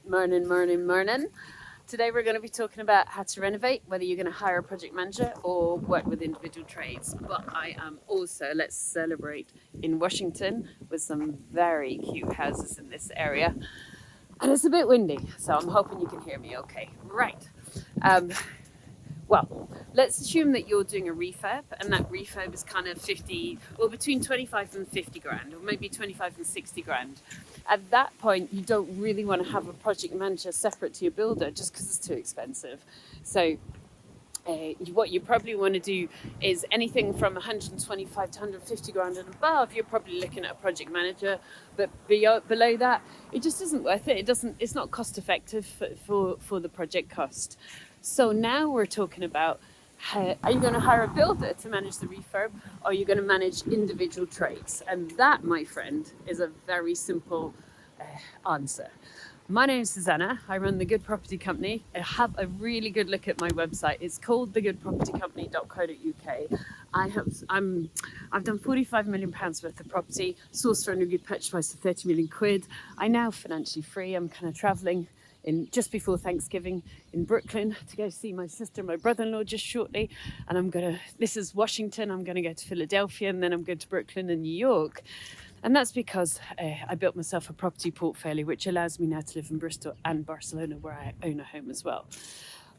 Morning. Today we're going to be talking about how to renovate, whether you're going to hire a project manager or work with individual trades. But I am also, let's celebrate, in Washington with some very cute houses in this area. And it's a bit windy, so I'm hoping you can hear me okay. Right. Well, let's assume that you're doing a refurb, and that refurb is kind of between 25 and 50 grand, or maybe 25 and 60 grand. At that point, you don't really want to have a project manager separate to your builder just because it's too expensive. So what you probably want to do is anything from 125 to 150 grand and above, you're probably looking at a project manager. But below that, it just isn't worth it. It's not cost effective for the project cost. So now we're talking about, are you going to hire a builder to manage the refurb, or are you going to manage individual trades? And that, my friend, is a very simple answer. My name is Susannah. I run The Good Property Company. Have a really good look at my website. It's called thegoodpropertycompany.co.uk. I've done £45 million worth of property, sourced for a good purchase price of 30 million quid. I'm now financially free. I'm kind of travelling in just before Thanksgiving in Brooklyn to go see my sister and my brother-in-law just shortly. And this is Washington, I'm going to go to Philadelphia, and then I'm going to Brooklyn and New York. And that's because I built myself a property portfolio, which allows me now to live in Bristol and Barcelona, where I own a home as well.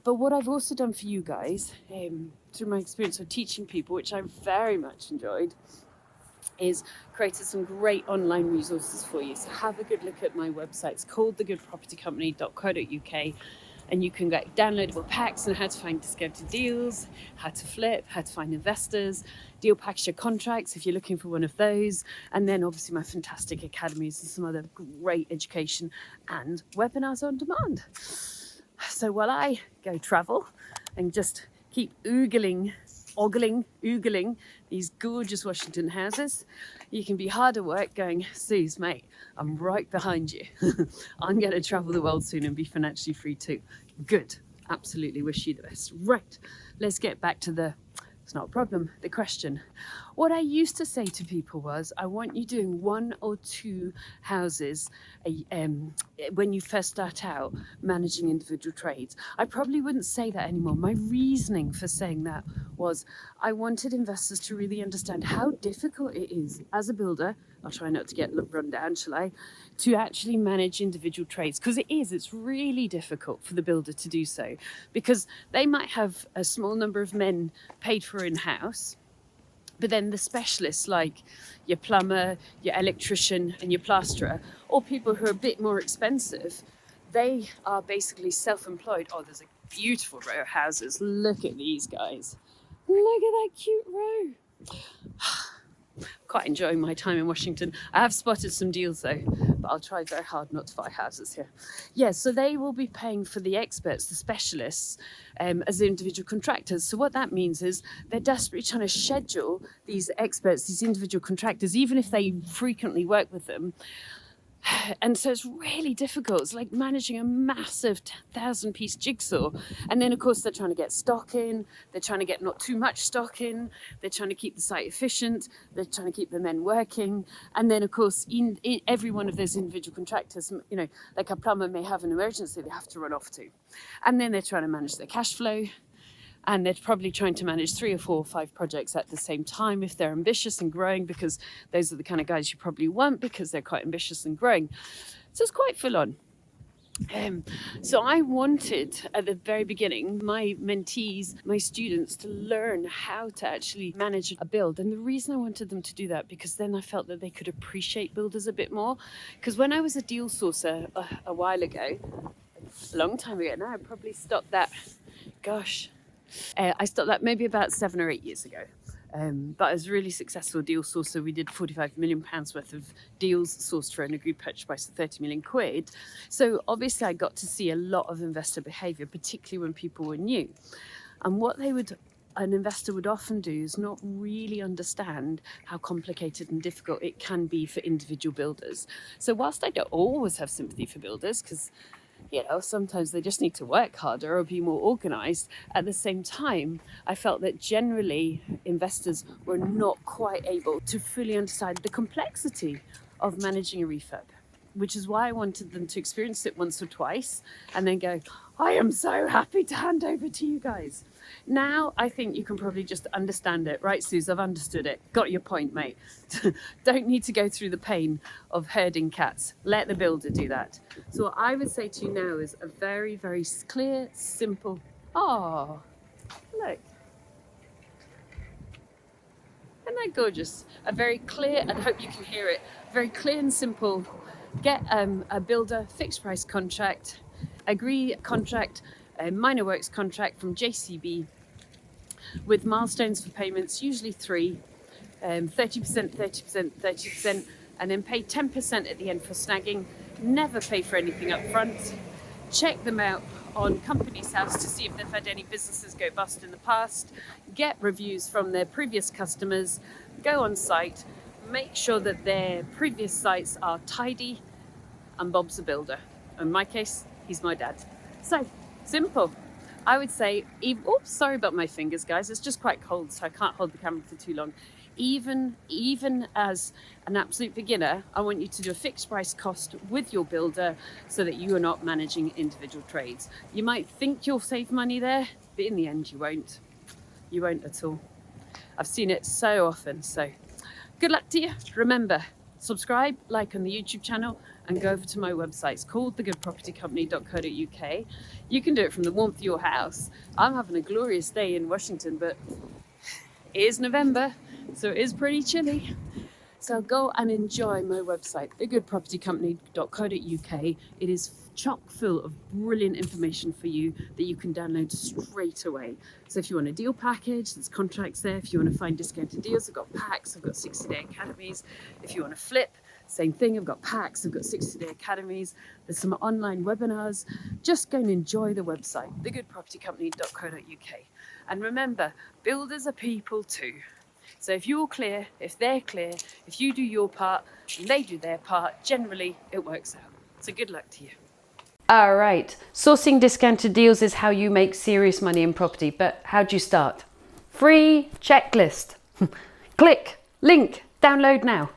But what I've also done for you guys, through my experience of teaching people, which I very much enjoyed, is created some great online resources for you. So have a good look at my website. It's called thegoodpropertycompany.co.uk, and you can get downloadable packs on how to find discounted deals, how to flip, how to find investors, deal packager contracts if you're looking for one of those, and then obviously my fantastic academies and some other great education and webinars on demand. So while I go travel and just keep ogling these gorgeous Washington houses, you can be hard at work going, Suze, mate, I'm right behind you. I'm going to travel the world soon and be financially free too. Good. Absolutely wish you the best. Right. Let's get back to it's not a problem, the question. What I used to say to people was, I want you doing one or two houses when you first start out managing individual trades. I probably wouldn't say that anymore. My reasoning for saying that was I wanted investors to really understand how difficult it is as a builder. I'll try not to get run down, shall I? To actually manage individual trades, because it's really difficult for the builder to do so, because they might have a small number of men paid for in-house, but then the specialists like your plumber, your electrician and your plasterer, or people who are a bit more expensive, they are basically self-employed. Oh, there's a beautiful row of houses. Look at these guys. Look at that cute row. Quite enjoying my time in Washington. I have spotted some deals though, but I'll try very hard not to buy houses here. Yeah, so they will be paying for the experts, the specialists, as individual contractors. So what that means is they're desperately trying to schedule these experts, these individual contractors, even if they frequently work with them. And so it's really difficult. It's like managing a massive 1,000-piece jigsaw. And then, of course, they're trying to get stock in. They're trying to get not too much stock in. They're trying to keep the site efficient. They're trying to keep the men working. And then, of course, in every one of those individual contractors, like a plumber may have an emergency they have to run off to. And then they're trying to manage their cash flow. And they're probably trying to manage 3 or 4 or 5 projects at the same time if they're ambitious and growing, because those are the kind of guys you probably want because they're quite ambitious and growing. So it's quite full on. So I wanted at the very beginning my mentees, my students, to learn how to actually manage a build. And the reason I wanted them to do that, because then I felt that they could appreciate builders a bit more. Because when I was a deal sourcer a while ago, a long time ago now, I probably stopped that, I stopped that maybe about 7 or 8 years ago. But I was a really successful deal sourcer. We did £45 million worth of deals sourced for an agreed purchase price of 30 million quid. So obviously I got to see a lot of investor behaviour, particularly when people were new. And what an investor would often do is not really understand how complicated and difficult it can be for individual builders. So whilst I don't always have sympathy for builders, because sometimes they just need to work harder or be more organised. At the same time, I felt that generally investors were not quite able to fully understand the complexity of managing a refurb. which is why I wanted them to experience it once or twice and then go, I am so happy to hand over to you guys. Now I think you can probably just understand it. Right, Suze, I've understood it. Got your point, mate. Don't need to go through the pain of herding cats. Let the builder do that. So what I would say to you now is a very, very clear, simple, oh, look. Isn't that gorgeous? A very clear, and I hope you can hear it, very clear and simple, get a builder fixed price contract, agree a contract, a minor works contract from JCB with milestones for payments, usually 3, 30%, 30%, 30%, and then pay 10% at the end for snagging. Never pay for anything up front. Check them out on Company's House to see if they've had any businesses go bust in the past. Get reviews from their previous customers. Go on site. Make sure that their previous sites are tidy. And Bob's a builder. In my case, he's my dad. So, simple. I would say, oops, sorry about my fingers, guys. It's just quite cold, so I can't hold the camera for too long. Even as an absolute beginner, I want you to do a fixed price cost with your builder so that you are not managing individual trades. You might think you'll save money there, but in the end you won't. You won't at all. I've seen it so often, so good luck to you. Remember, subscribe, like on the YouTube channel, and go over to my website. It's called thegoodpropertycompany.co.uk. You can do it from the warmth of your house. I'm having a glorious day in Washington, but it is November, so it is pretty chilly. So go and enjoy my website, thegoodpropertycompany.co.uk. It is chock full of brilliant information for you that you can download straight away. So if you want a deal package, there's contracts there. If you want to find discounted deals, I've got packs, I've got 60-day academies. If you want to flip, same thing, I've got packs, I've got 60-day academies. There's some online webinars. Just go and enjoy the website, thegoodpropertycompany.co.uk. And remember, builders are people too. So if you're clear, if they're clear, if you do your part and they do their part, generally it works out. So good luck to you. All right, sourcing discounted deals is how you make serious money in property, but how do you start? Free checklist. Click, link, download now.